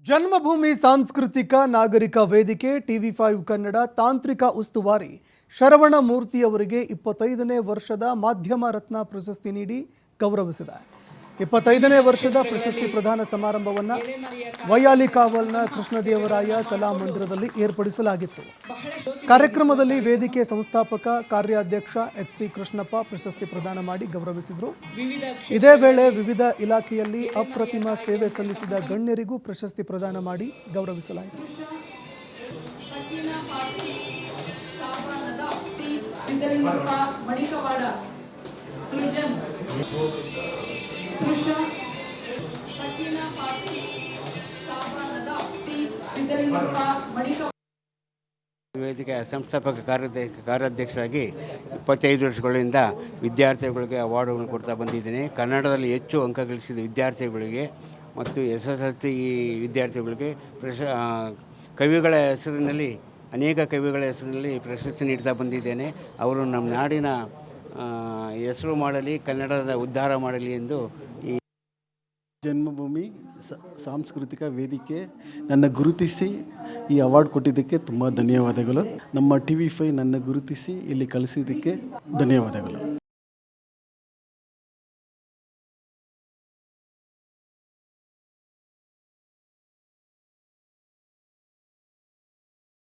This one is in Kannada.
ಜನ್ಮಭೂಮಿ ಸಾಂಸ್ಕೃತಿಕ ನಾಗರಿಕ ವೇದಿಕೆ TV5 ಕನ್ನಡ ತಾಂತ್ರಿಕ ಉಸ್ತುವಾರಿ ಶರವಣ ಮೂರ್ತಿಯವರಿಗೆ 25ನೇ ವರ್ಷದ ಮಾಧ್ಯಮ ರತ್ನ ಪ್ರಶಸ್ತಿ ನೀಡಿ ಗೌರವಿಸಿದೆ. 25ನೇ ವರ್ಷದ ಪ್ರಶಸ್ತಿ ಪ್ರದಾನ ಸಮಾರಂಭವನ್ನು ವೈಯಾಲಿ ಕಾವಲ್ನ ಕೃಷ್ಣದೇವರಾಯ ಕಲಾ ಮಂದಿರದಲ್ಲಿ ಏರ್ಪಡಿಸಲಾಗಿತ್ತು. ಕಾರ್ಯಕ್ರಮದಲ್ಲಿ ವೇದಿಕೆ ಸಂಸ್ಥಾಪಕ ಕಾರ್ಯಾಧ್ಯಕ್ಷ HC ಕೃಷ್ಣಪ್ಪ ಪ್ರಶಸ್ತಿ ಪ್ರದಾನ ಮಾಡಿ ಗೌರವಿಸಿದರು. ಇದೇ ವೇಳೆ ವಿವಿಧ ಇಲಾಖೆಯಲ್ಲಿ ಅಪ್ರತಿಮ ಸೇವೆ ಸಲ್ಲಿಸಿದ ಗಣ್ಯರಿಗೂ ಪ್ರಶಸ್ತಿ ಪ್ರದಾನ ಮಾಡಿ ಗೌರವಿಸಲಾಯಿತು. ವೇದಿಕೆಯ ಸಂಸ್ಥಾಪಕ ಕಾರ್ಯಾಧ್ಯಕ್ಷರಾಗಿ 25 ವರ್ಷಗಳಿಂದ ವಿದ್ಯಾರ್ಥಿಗಳಿಗೆ ಅವಾರ್ಡ್ಗಳನ್ನು ಕೊಡ್ತಾ ಬಂದಿದ್ದೇನೆ. ಕನ್ನಡದಲ್ಲಿ ಹೆಚ್ಚು ಅಂಕ ಗಳಿಸಿದ ವಿದ್ಯಾರ್ಥಿಗಳಿಗೆ ಮತ್ತು SSLC ವಿದ್ಯಾರ್ಥಿಗಳಿಗೆ ಕವಿಗಳ ಹೆಸರಿನಲ್ಲಿ ಅನೇಕ ಕವಿಗಳ ಹೆಸರಿನಲ್ಲಿ ಪ್ರಶಸ್ತಿ ನೀಡ್ತಾ ಬಂದಿದ್ದೇನೆ. ಅವರು ನಮ್ಮ ನಾಡಿನ ಹೆಸರು ಮಾಡಲಿ, ಕನ್ನಡದ ಉದ್ಧಾರ ಮಾಡಲಿ ಎಂದು ಈ ಜನ್ಮಭೂಮಿ ಸಾಂಸ್ಕೃತಿಕ ವೇದಿಕೆ ನನ್ನ ಗುರುತಿಸಿ ಈ ಅವಾರ್ಡ್ ಕೊಟ್ಟಿದ್ದಕ್ಕೆ ತುಂಬ ಧನ್ಯವಾದಗಳು. ನಮ್ಮ TV5 ನನ್ನ ಗುರುತಿಸಿ ಇಲ್ಲಿ ಕಳಿಸಿದ್ದಕ್ಕೆ ಧನ್ಯವಾದಗಳು.